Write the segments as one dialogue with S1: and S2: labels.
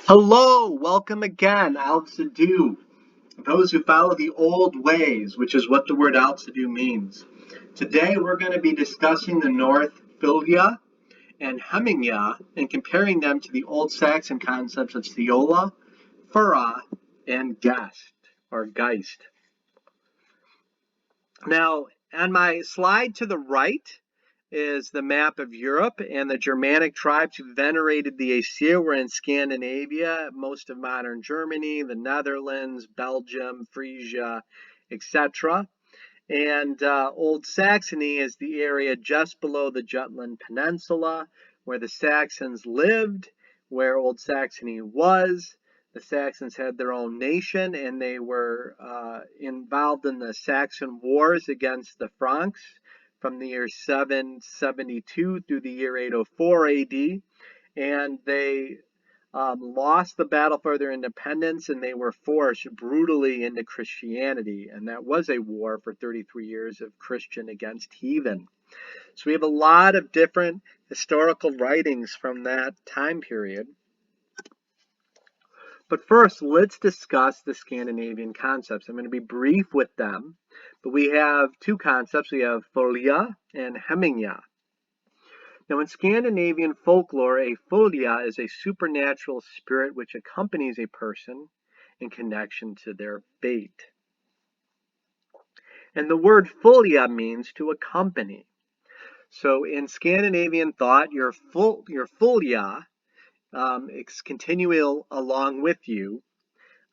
S1: Hello, welcome again, Aldsidu. Those who follow the old ways, which is what the word Aldsidu means. Today we're going to be discussing the North Fylgja and Hamingja and comparing them to the Old Saxon concepts of Siola, Ferah, and Gest, or Geist. Now, on my slide to the right is the map of Europe, and the Germanic tribes who venerated the Aesir were in Scandinavia, most of modern Germany, the Netherlands, Belgium, Fylgja, etc. And Old Saxony is the area just below the Jutland Peninsula, where the Saxons lived, where Old Saxony was. The Saxons had their own nation, and they were involved in the Saxon Wars against the Franks from the year 772 through the year 804 AD. And they lost the battle for their independence, and they were forced brutally into Christianity. And that was a war for 33 years of Christian against heathen. So we have a lot of different historical writings from that time period. But first, let's discuss the Scandinavian concepts. I'm going to be brief with them, but we have two concepts. We have Fylgja and Hamingja. Now, in Scandinavian folklore, a Fylgja is a supernatural spirit which accompanies a person in connection to their fate. And the word Fylgja means to accompany. So in Scandinavian thought, your Fylgja it's continuing along with you,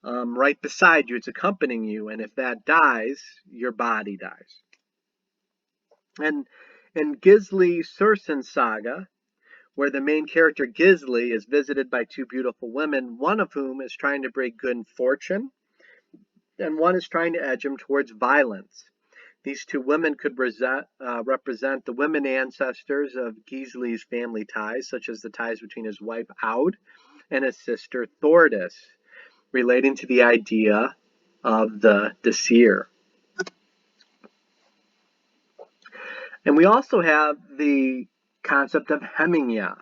S1: right beside you, it's accompanying you, and if that dies, your body dies. And in Gisli Sursen saga, where the main character Gisli is visited by two beautiful women, one of whom is trying to bring good fortune, and one is trying to edge him towards violence. These two women could represent the women ancestors of Gisli's family ties, such as the ties between his wife Aud and his sister Thordis, relating to the idea of the Disir. And we also have the concept of Hamingja.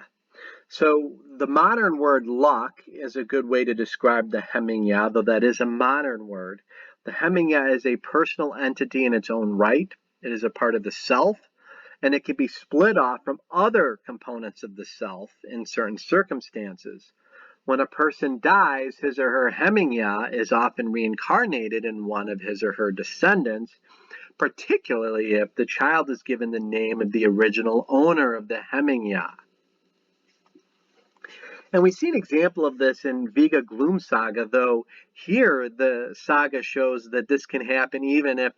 S1: So the modern word luck is a good way to describe the Hamingja, though that is a modern word. The Hamingja is a personal entity in its own right. It is a part of the self, and it can be split off from other components of the self in certain circumstances. When a person dies, his or her Hamingja is often reincarnated in one of his or her descendants, particularly if the child is given the name of the original owner of the Hamingja. And we see an example of this in Vega Gloom Saga, though here the saga shows that this can happen even if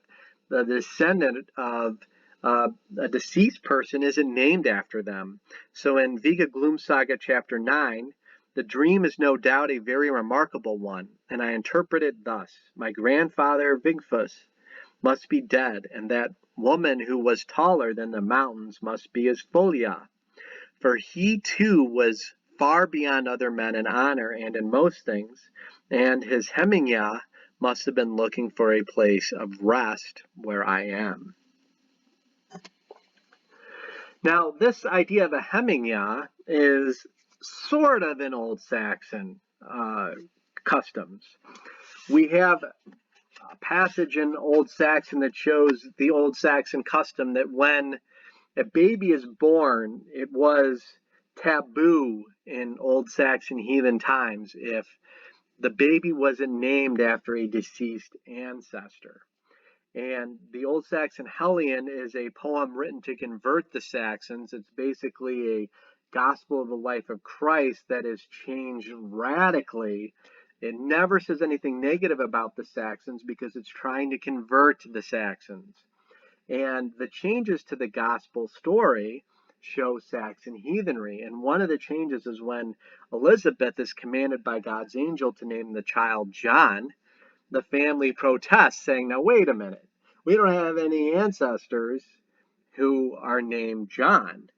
S1: the descendant of a deceased person isn't named after them. So in Vega Gloom Saga chapter 9, the dream is no doubt a very remarkable one, and I interpret it thus. My grandfather Vigfus must be dead, and that woman who was taller than the mountains must be his Fylgja, for he too was far beyond other men in honor and in most things, and his Hamingja must have been looking for a place of rest where I am. Now, this idea of a Hamingja is sort of in Old Saxon customs. We have a passage in Old Saxon that shows the Old Saxon custom that when a baby is born, it was taboo in Old Saxon heathen times if the baby wasn't named after a deceased ancestor. And the Old Saxon Hellion is a poem written to convert the Saxons. It's basically a gospel of the life of Christ that has changed radically. It never says anything negative about the Saxons because it's trying to convert the Saxons. And the changes to the gospel story show Saxon heathenry. And one of the changes is when Elizabeth is commanded by God's angel to name the child John, the family protests, saying, now wait a minute, we don't have any ancestors who are named John.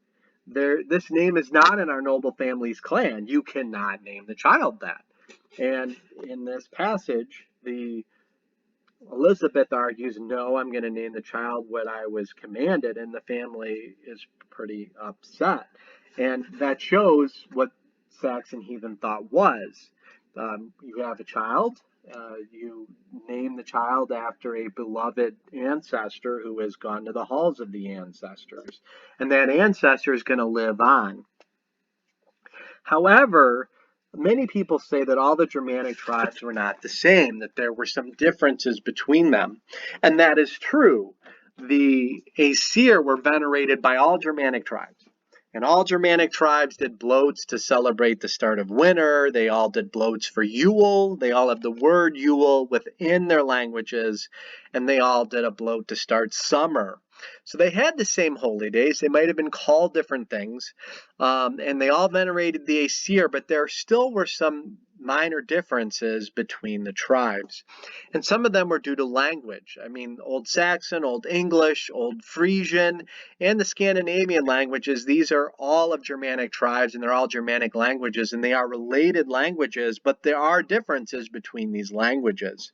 S1: This name is not in our noble family's clan. You cannot name the child that. And in this passage, Elizabeth argues, no, I'm going to name the child what I was commanded, and the family is pretty upset. And that shows what Saxon heathen thought was. You have a child, you name the child after a beloved ancestor who has gone to the halls of the ancestors, and that ancestor is going to live on. However, many people say that all the Germanic tribes were not the same, that there were some differences between them. And that is true. The Aesir were venerated by all Germanic tribes. And all Germanic tribes did bloats to celebrate the start of winter. They all did bloats for Yule. They all have the word Yule within their languages. And they all did a bloat to start summer. So they had the same holy days. They might have been called different things. And they all venerated the Aesir, but there still were some minor differences between the tribes. And some of them were due to language. I mean, Old Saxon, Old English, Old Frisian, and the Scandinavian languages, these are all of Germanic tribes, and they're all Germanic languages, and they are related languages, but there are differences between these languages.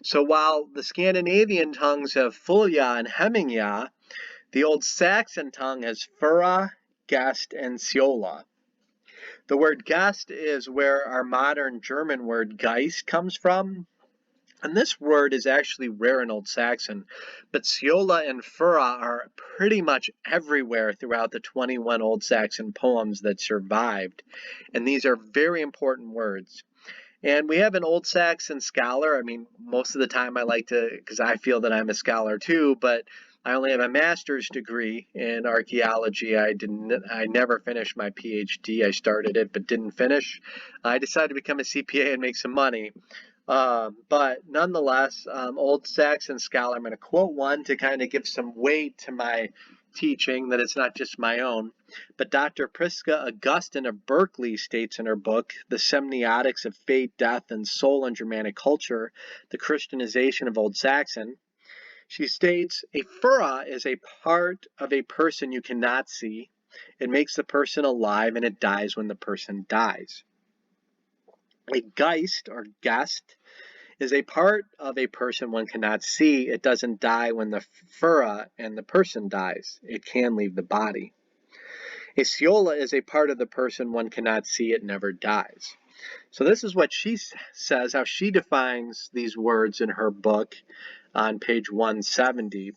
S1: So while the Scandinavian tongues have Fylgja and Hamingja, the Old Saxon tongue has Ferah, Gest, and Siola. The word Gest is where our modern German word Geist comes from. And this word is actually rare in Old Saxon, but Siola and Ferah are pretty much everywhere throughout the 21 Old Saxon poems that survived. And these are very important words. And we have an Old Saxon scholar. I mean, most of the time I like to, because I feel that I'm a scholar too, but I only have a master's degree in archaeology. I never finished my PhD. I started it, but didn't finish. I decided to become a CPA and make some money. But nonetheless, Old Saxon scholar, I'm going to quote one to kind of give some weight to my teaching, that it's not just my own. But Dr. Prisca Augustine of Berkeley states in her book, The Semiotics of Fate, Death, and Soul in Germanic Culture, the Christianization of Old Saxon. She states, a Ferah is a part of a person you cannot see. It makes the person alive, and it dies when the person dies. A Geist, or Gest, is a part of a person one cannot see. It doesn't die when the Ferah and the person dies. It can leave the body. A Siola is a part of the person one cannot see. It never dies. So this is what she says, how she defines these words in her book on page 170.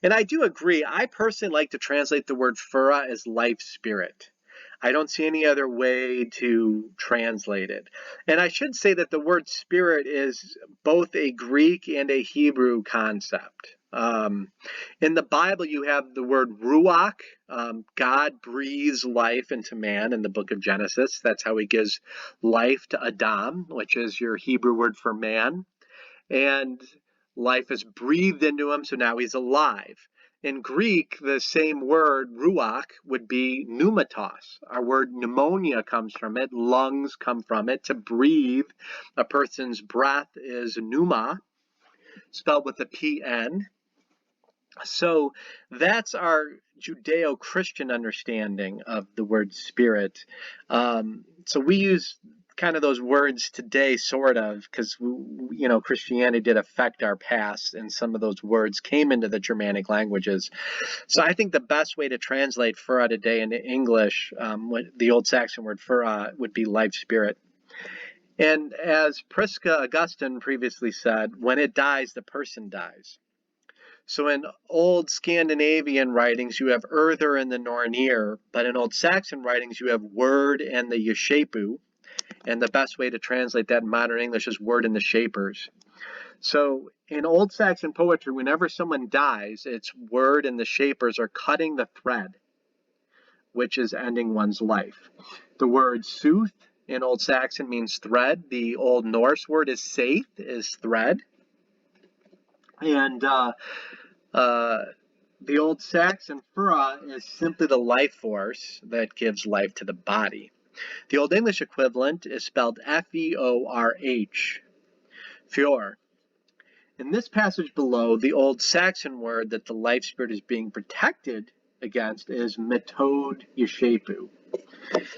S1: And I do agree. I personally like to translate the word Ferah as life spirit. I don't see any other way to translate it. And I should say that the word spirit is both a Greek and a Hebrew concept. In the Bible, you have the word ruach. God breathes life into man in the book of Genesis. That's how he gives life to Adam, which is your Hebrew word for man. And life is breathed into him, so now he's alive. In Greek, the same word, ruach, would be pneumatos. Our word pneumonia comes from it. Lungs come from it. To breathe, a person's breath is pneuma, spelled with a PN. So that's our Judeo-Christian understanding of the word spirit. So we use kind of those words today, sort of, because Christianity did affect our past, and some of those words came into the Germanic languages. So I think the best way to translate Ferah today into English, the Old Saxon word Ferah, would be life spirit. And as Prisca Augustine previously said, when it dies, the person dies. So in Old Scandinavian writings, you have Urther and the Nornir, but in Old Saxon writings, you have word and the Yeshepu. And the best way to translate that in modern English is word and the shapers. So in Old Saxon poetry, whenever someone dies, it's word and the shapers are cutting the thread, which is ending one's life. The word sooth in Old Saxon means thread. The Old Norse word is seith, is thread. And the Old Saxon Ferah is simply the life force that gives life to the body. The Old English equivalent is spelled F-E-O-R-H, Fjord. In this passage below, the Old Saxon word that the life spirit is being protected against is metode yeshepu.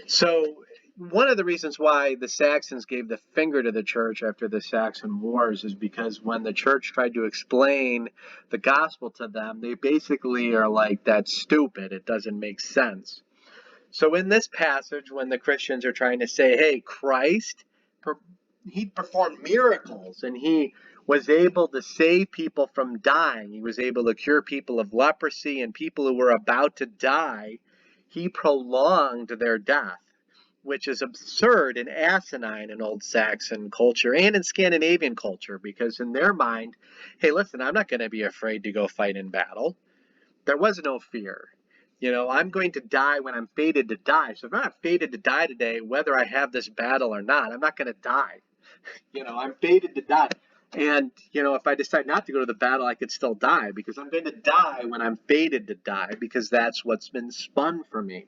S1: So one of the reasons why the Saxons gave the finger to the church after the Saxon Wars is because when the church tried to explain the gospel to them, they basically are like, that's stupid, it doesn't make sense. So in this passage, when the Christians are trying to say, hey, Christ, he performed miracles and he was able to save people from dying. He was able to cure people of leprosy and people who were about to die. He prolonged their death, which is absurd and asinine in Old Saxon culture and in Scandinavian culture, because in their mind, hey, listen, I'm not going to be afraid to go fight in battle. There was no fear. I'm going to die when I'm fated to die. So if I'm not fated to die today, whether I have this battle or not, I'm not going to die. I'm fated to die. And, if I decide not to go to the battle, I could still die because I'm going to die when I'm fated to die because that's what's been spun for me.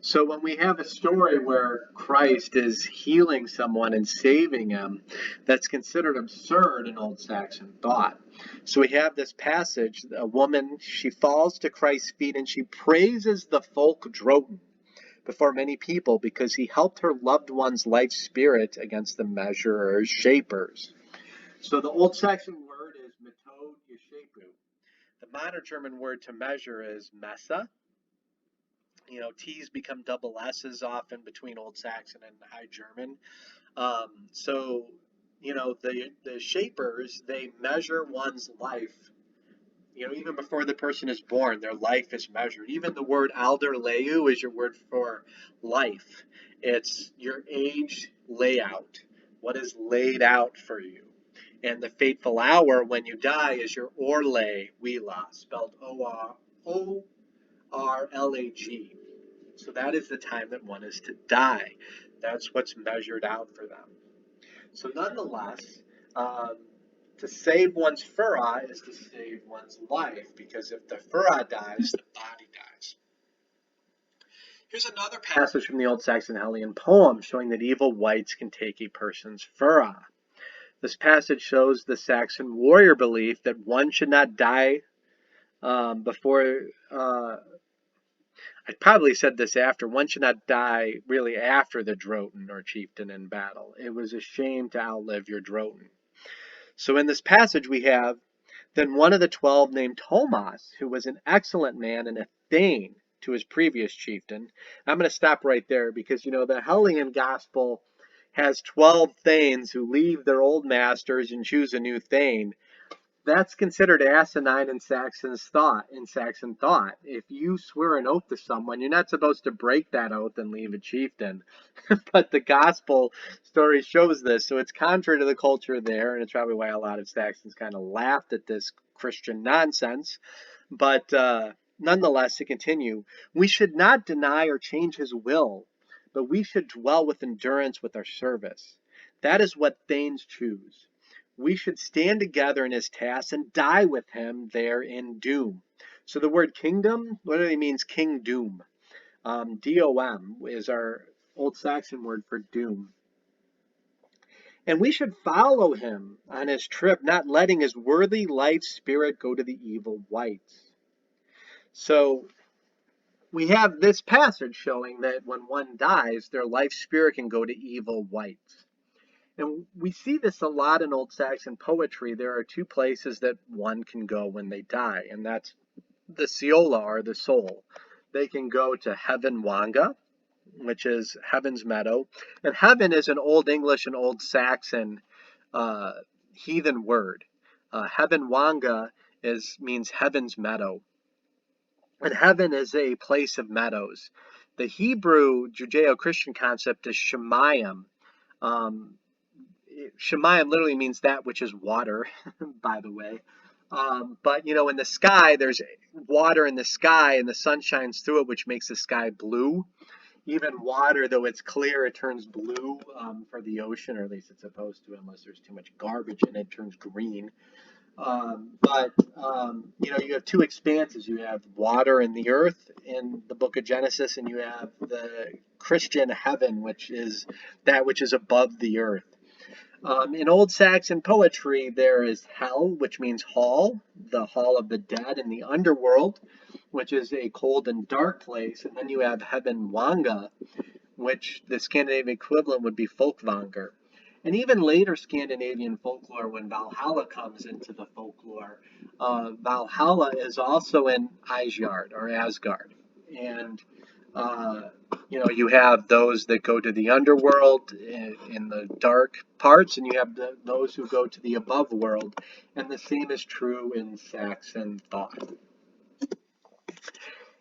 S1: So when we have a story where Christ is healing someone and saving him, that's considered absurd in Old Saxon thought. So we have this passage, a woman, she falls to Christ's feet and she praises the Fylgja before many people because he helped her loved one's life spirit against the measurers, shapers. So the Old Saxon word is metod yeshepu. The modern German word to measure is messa. T's become double S's often between Old Saxon and High German. The shapers, they measure one's life. Even before the person is born, their life is measured. Even the word alderleu is your word for life. It's your age layout. What is laid out for you? And the fateful hour when you die is your orle wila, spelled O-R-L-A-G. So that is the time that one is to die. That's what's measured out for them. So nonetheless, to save one's Ferah is to save one's life, because if the Ferah dies, the body dies. Here's another passage from the Old Saxon Hellion poem showing that evil wights can take a person's Ferah. This passage shows the Saxon warrior belief that one should not die before... I probably said this after. One should not die really after the Droton or chieftain in battle. It was a shame to outlive your Droton. So in this passage we have, then one of the 12 named Thomas, who was an excellent man and a thane to his previous chieftain. I'm going to stop right there because, the Hellion gospel has 12 thanes who leave their old masters and choose a new thane. That's considered asinine in Saxon thought. If you swear an oath to someone, you're not supposed to break that oath and leave a chieftain. But the gospel story shows this, so it's contrary to the culture there, and it's probably why a lot of Saxons kind of laughed at this Christian nonsense. But nonetheless, to continue, we should not deny or change his will, but we should dwell with endurance with our service. That is what thanes choose. We should stand together in his tasks and die with him there in doom. So the word kingdom literally means king doom. D-O-M is our Old Saxon word for doom. And we should follow him on his trip, not letting his worthy life spirit go to the evil wights. So we have this passage showing that when one dies, their life spirit can go to evil wights. And we see this a lot in Old Saxon poetry. There are two places that one can go when they die, and that's the Siola, or the soul. They can go to Hamingja, which is heaven's meadow. And heaven is an Old English and Old Saxon heathen word. Hamingja means heaven's meadow. And heaven is a place of meadows. The Hebrew Judeo-Christian concept is Shemayim. Shemayim literally means that which is water, by the way. But, in the sky, there's water in the sky, and the sun shines through it, which makes the sky blue. Even water, though it's clear, it turns blue for the ocean, or at least it's supposed to, unless there's too much garbage in it, it turns green. You have two expanses. You have water and the earth in the book of Genesis, and you have the Christian heaven, which is that which is above the earth. In Old Saxon poetry, there is hell, which means hall, the hall of the dead, and the underworld, which is a cold and dark place. And then you have Hamingja, which the Scandinavian equivalent would be Folkvanger. And even later Scandinavian folklore, when Valhalla comes into the folklore, Valhalla is also in Asgard, or Asgard. And You have those that go to the underworld in the dark parts, and you have those who go to the above world. And the same is true in Saxon thought.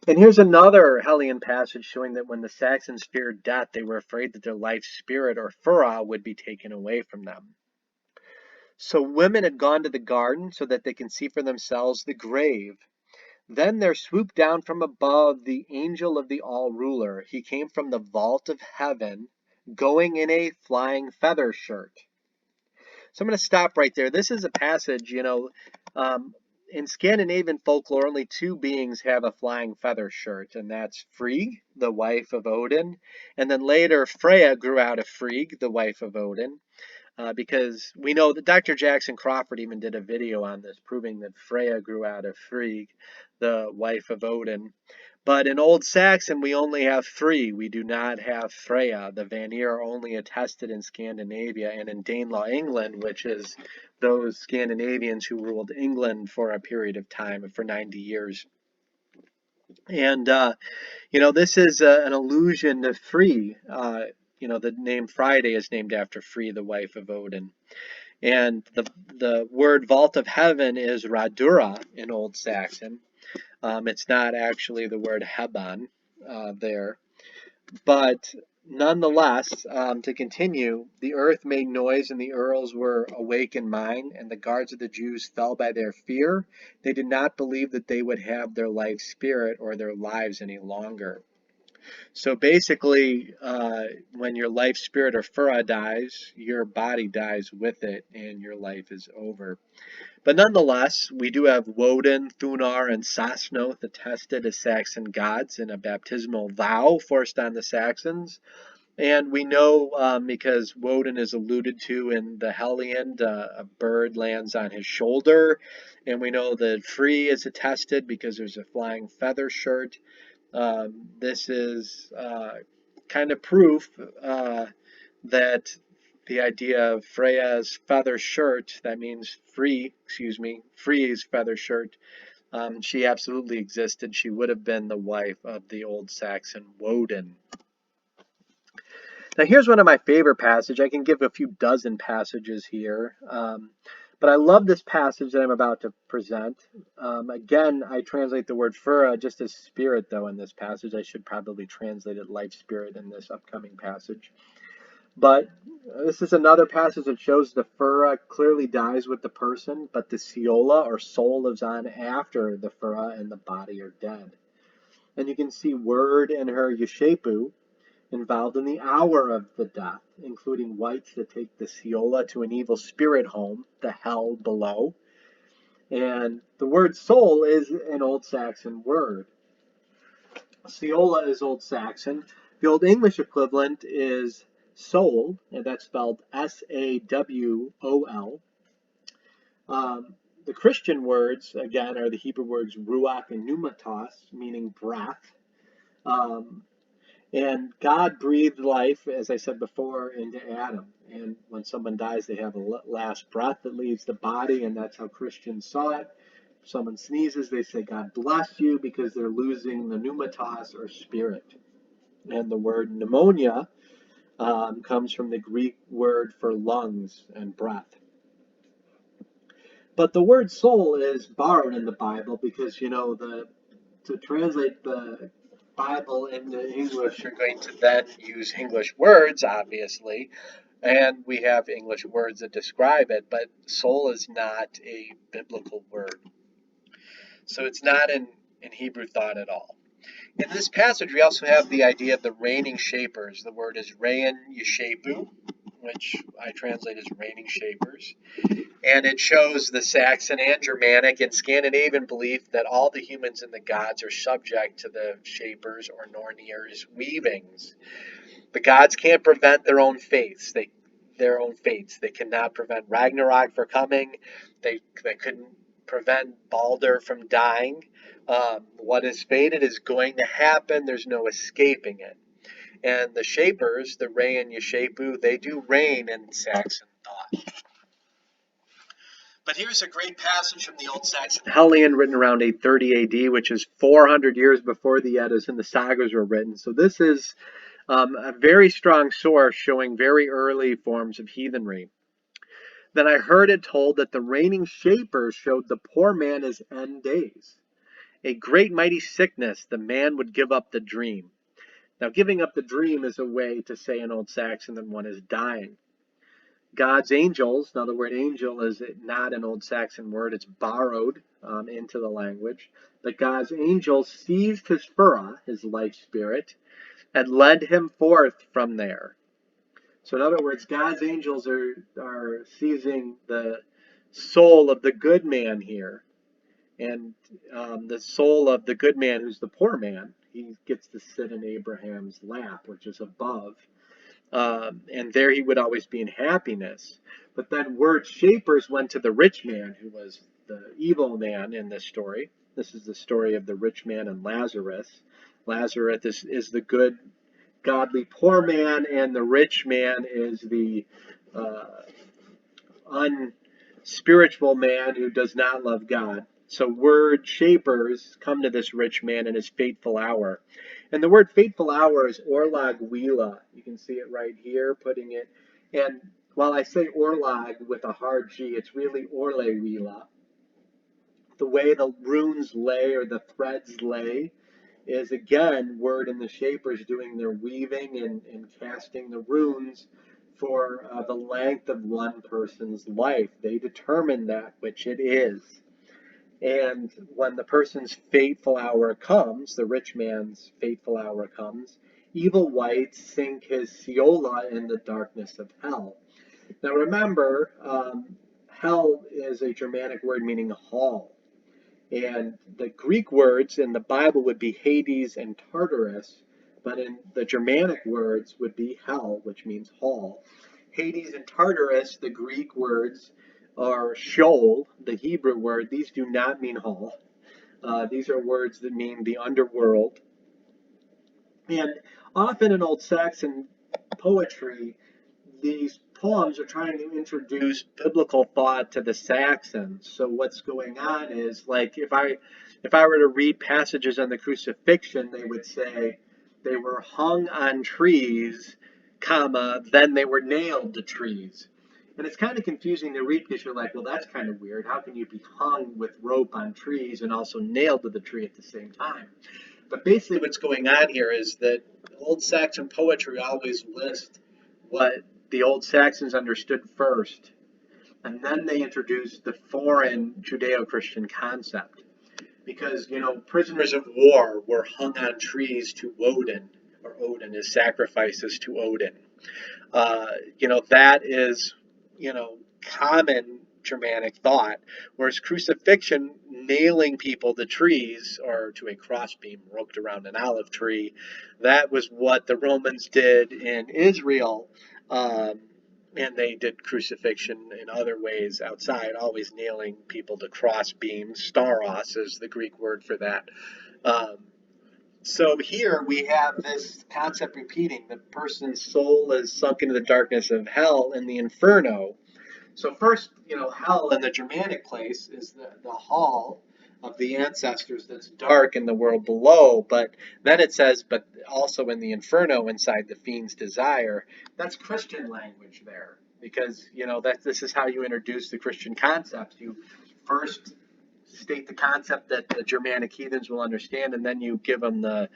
S1: And here's another Hellian passage showing that when the Saxons feared death, they were afraid that their life spirit or Ferah would be taken away from them. So women had gone to the garden so that they can see for themselves the grave. Then there swooped down from above the angel of the all-ruler. He came from the vault of heaven, going in a flying feather shirt. So I'm going to stop right there. This is a passage, in Scandinavian folklore, only two beings have a flying feather shirt, and that's Frigg, the wife of Odin, and then later Freya grew out of Frigg, the wife of Odin. Because we know that Dr. Jackson Crawford even did a video on this, proving that Freya grew out of Frigg, the wife of Odin. But in Old Saxon, we only have Frigg. We do not have Freya. The Vanir are only attested in Scandinavia and in Danelaw, England, which is those Scandinavians who ruled England for a period of time, for 90 years. And, this is an allusion to Frigg. The name Friday is named after Frigg, the wife of Odin. And the word vault of heaven is radura in Old Saxon. It's not actually the word heban there. But nonetheless, to continue, the earth made noise and the earls were awake in mind, and the guards of the Jews fell by their fear. They did not believe that they would have their life spirit or their lives any longer. So basically, when your life spirit or Ferah dies, your body dies with it and your life is over. But nonetheless, we do have Woden, Thunar, and Sasnoth attested as Saxon gods in a baptismal vow forced on the Saxons. And we know because Woden is alluded to in the Hellion, a bird lands on his shoulder. And we know that Free is attested because there's a flying feather shirt. This is kind of proof that the idea of Freya's feather shirt, that means Freya's feather shirt, she absolutely existed. She would have been the wife of the old Saxon Woden. Now here's one of my favorite passages. I can give a few dozen passages here. But I love this passage that I'm about to present. Again, I translate the word Ferah just as spirit, though, in this passage. I should probably translate it life spirit in this upcoming passage. But this is another passage that shows the Ferah clearly dies with the person, but the Siola, or soul, lives on after the Ferah and the body are dead. And you can see Word and her Yeshepu involved in the hour of the death, including wights that take the Siola to an evil spirit home, the hell below. And the word soul is an Old Saxon word. Siola is Old Saxon. The Old English equivalent is soul, and that's spelled S-A-W-O-L. The Christian words, again, are the Hebrew words ruach and pneumatos, meaning breath. And God breathed life, as I said before, into Adam. And when someone dies, they have a last breath that leaves the body, and that's how Christians saw it. If someone sneezes, they say, God bless you, because they're losing the pneumatos, or spirit. And the word pneumonia comes from the Greek word for lungs and breath. But the word soul is borrowed in the Bible because, to translate the Bible into English, you're going to then use English words, obviously, and we have English words that describe it, but soul is not a biblical word. So it's not in Hebrew thought at all. In this passage, we also have the idea of the reigning shapers. The word is rein yeshepu, which I translate as reigning shapers. And it shows the Saxon and Germanic and Scandinavian belief that all the humans and the gods are subject to the shapers or Nornir's weavings. The gods can't prevent their own fates. They cannot prevent Ragnarok from coming. They couldn't prevent Balder from dying. What is fated is going to happen. There's no escaping it. And the shapers, the Rei and Yeshepu, they do reign in Saxon thought. But here's a great passage from the Old Saxon Hellion, written around 830 AD, which is 400 years before the Eddas and the sagas were written. So this is a very strong source showing very early forms of heathenry. Then I heard it told that the reigning shapers showed the poor man his end days. A great mighty sickness, the man would give up the dream. Now, giving up the dream is a way to say in Old Saxon that one is dying. God's angels, now the word angel is not an Old Saxon word, it's borrowed into the language, but God's angels seized his Ferah, his life spirit, and led him forth from there. So in other words, God's angels are seizing the soul of the good man here, and the soul of the good man who's the poor man, he gets to sit in Abraham's lap, which is above. And there he would always be in happiness. But then word shapers went to the rich man, who was the evil man in this story. This is the story of the rich man and Lazarus. Lazarus is the good, godly poor man, and the rich man is the unspiritual man who does not love God. So word shapers come to this rich man in his fateful hour. And the word fateful hour is orlag wila. You can see it right here, putting it. And while I say orlag with a hard G, it's really orle wila. The way the runes lay or the threads lay is, again, word and the shapers doing their weaving and casting the runes for the length of one person's life. They determine that which it is. And when the person's fateful hour comes, the rich man's fateful hour comes, evil wights sink his Siola in the darkness of hell. Now remember, hell is a Germanic word meaning hall. And the Greek words in the Bible would be Hades and Tartarus, but in the Germanic words would be hell, which means hall. Hades and Tartarus, the Greek words, are Sheol, the Hebrew word. These do not mean hall. These are words that mean the underworld. And often in Old Saxon poetry, these poems are trying to introduce biblical thought to the Saxons. So what's going on is, like, if I were to read passages on the crucifixion, they would say they were hung on trees, comma, then they were nailed to trees. And it's kind of confusing to read because you're like, well, that's kind of weird. How can you be hung with rope on trees and also nailed to the tree at the same time? But basically what's going on here is that Old Saxon poetry always lists what the Old Saxons understood first, and then they introduced the foreign Judeo-Christian concept. Because, prisoners of war were hung on trees to Odin, or Odin as sacrifices to Odin. That is, common Germanic thought, whereas crucifixion, nailing people to trees or to a crossbeam roped around an olive tree, that was what the Romans did in Israel, and they did crucifixion in other ways outside, always nailing people to crossbeams. Staros is the Greek word for that. So here we have this concept repeating. The person's soul is sunk into the darkness of hell in the Inferno. So first, hell in the Germanic place is the hall of the ancestors that's dark in the world below. But then it says, but also in the Inferno inside the fiend's desire. That's Christian language there. Because, this is how you introduce the Christian concepts. You first state the concept that the Germanic heathens will understand, and then you give them the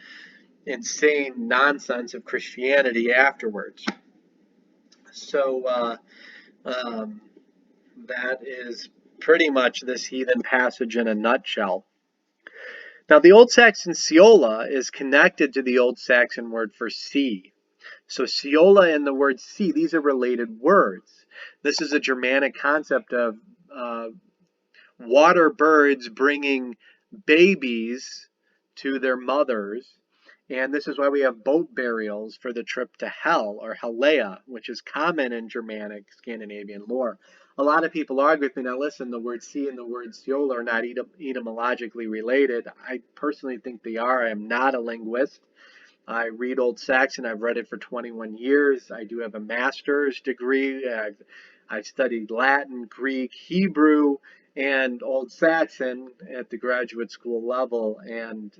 S1: insane nonsense of Christianity afterwards. So that is pretty much this heathen passage in a nutshell. Now, the Old Saxon Siola is connected to the Old Saxon word for sea. So Siola and the word sea, these are related words. This is a Germanic concept of water birds bringing babies to their mothers. And this is why we have boat burials for the trip to hell, or Helleia, which is common in Germanic Scandinavian lore. A lot of people argue with me, now listen, the word sea and the word Siola are not etymologically related. I personally think they are. I am not a linguist. I read Old Saxon. I've read it for 21 years. I do have a master's degree. I studied Latin, Greek, Hebrew, and Old Saxon at the graduate school level, and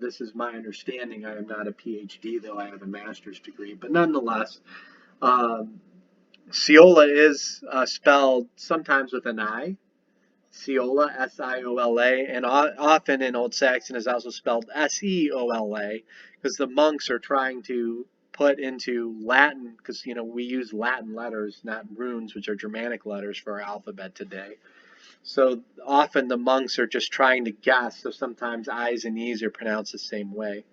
S1: this is my understanding. I am not a PhD, though I have a master's degree, but nonetheless, um, Siola is spelled sometimes with an I. Siola, Siola, and often in Old Saxon is also spelled Seola, because the monks are trying to put into Latin, because we use Latin letters, not runes, which are Germanic letters for our alphabet today. So often the monks are just trying to guess, so sometimes I's and E's are pronounced the same way.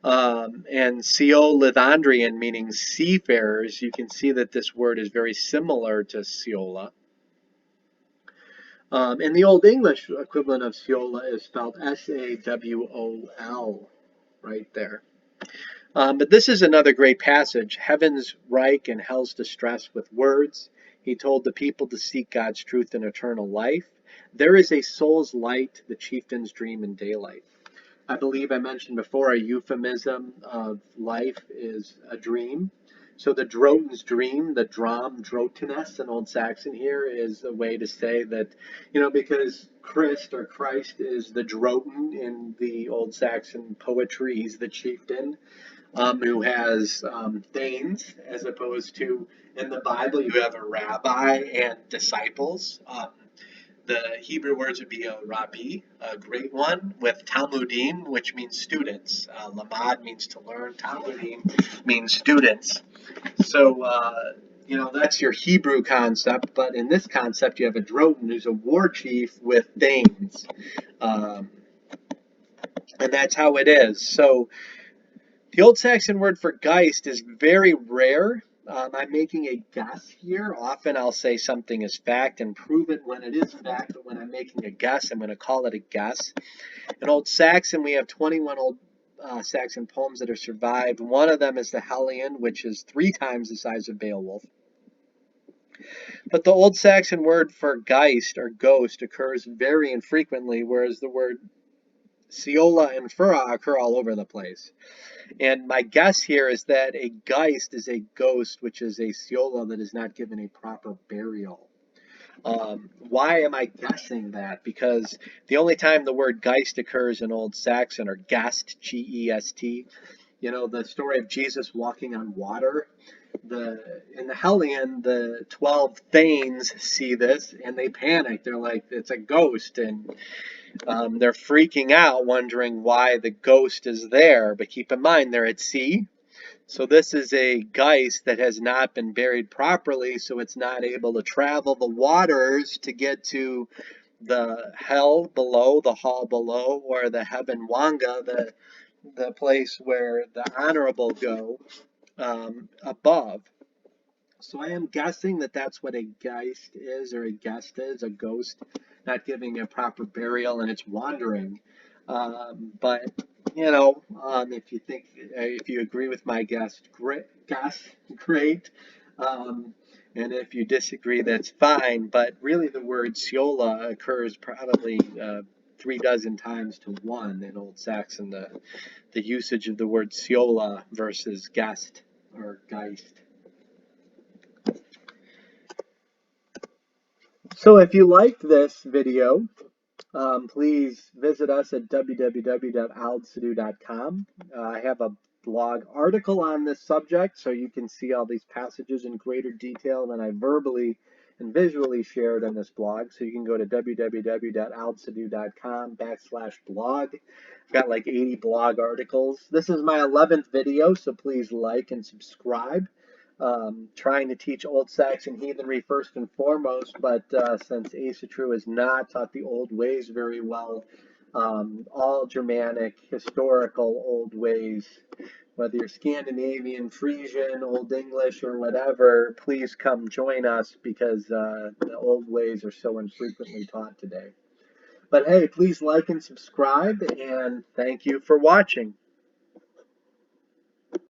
S1: And Seolithandrian, meaning seafarers, you can see that this word is very similar to Siola. And the Old English equivalent of Siola is spelled Sawol, right there. But this is another great passage. Heaven's Reich and hell's distress with words. He told the people to seek God's truth and eternal life. There is a soul's light, the chieftain's dream in daylight. I believe I mentioned before a euphemism of life is a dream. So the Droten's dream, the dram, Drotinus in Old Saxon here, is a way to say that, because Christ or Christ is the Droten in the Old Saxon poetry, he's the chieftain who has thanes, as opposed to in the Bible you have a rabbi and disciples. The Hebrew words would be a rabbi, a great one, with Talmudim, which means students. Lamad means to learn. Talmudim means students. So, that's your Hebrew concept. But in this concept, you have a Droten, who's a war chief with Danes. And that's how it is. So, the Old Saxon word for Geist is very rare. I'm making a guess here. Often I'll say something is fact and prove it when it is fact, but when I'm making a guess, I'm going to call it a guess. In Old Saxon, we have 21 Old Saxon poems that are survived. One of them is the Hellion, which is 3 times the size of Beowulf. But the Old Saxon word for Geist or ghost occurs very infrequently, whereas the word Siola and Ferah occur all over the place. And my guess here is that a Geist is a ghost, which is a Siola that is not given a proper burial. Why am I guessing that? Because the only time the word Geist occurs in Old Saxon, or Gest, G-E-S-T, the story of Jesus walking on water. In the Hellion, the 12 Thanes see this and they panic. They're like, it's a ghost, and they're freaking out, wondering why the ghost is there. But keep in mind, they're at sea. So this is a Geist that has not been buried properly, so it's not able to travel the waters to get to the hell below, the hall below, or the heaven Wanga, the place where the honorable go above. So I am guessing that that's what a Geist is, or a guest is, a ghost not giving a proper burial, and it's wandering. But if you agree with my guess, great. And if you disagree, that's fine. But really, the word Siola occurs probably 3 dozen times to 1 in Old Saxon. The usage of the word Siola versus Gest or Geist. So if you liked this video, please visit us at www.aldsidu.com. I have a blog article on this subject, so you can see all these passages in greater detail than I verbally and visually shared on this blog. So you can go to www.aldsidu.com/blog. I've got like 80 blog articles. This is my 11th video, so please like and subscribe. Trying to teach Old Saxon heathenry first and foremost, but since Asatru has not taught the old ways very well, all Germanic, historical old ways, whether you're Scandinavian, Frisian, Old English, or whatever, please come join us, because the old ways are so infrequently taught today. But hey, please like and subscribe, and thank you for watching.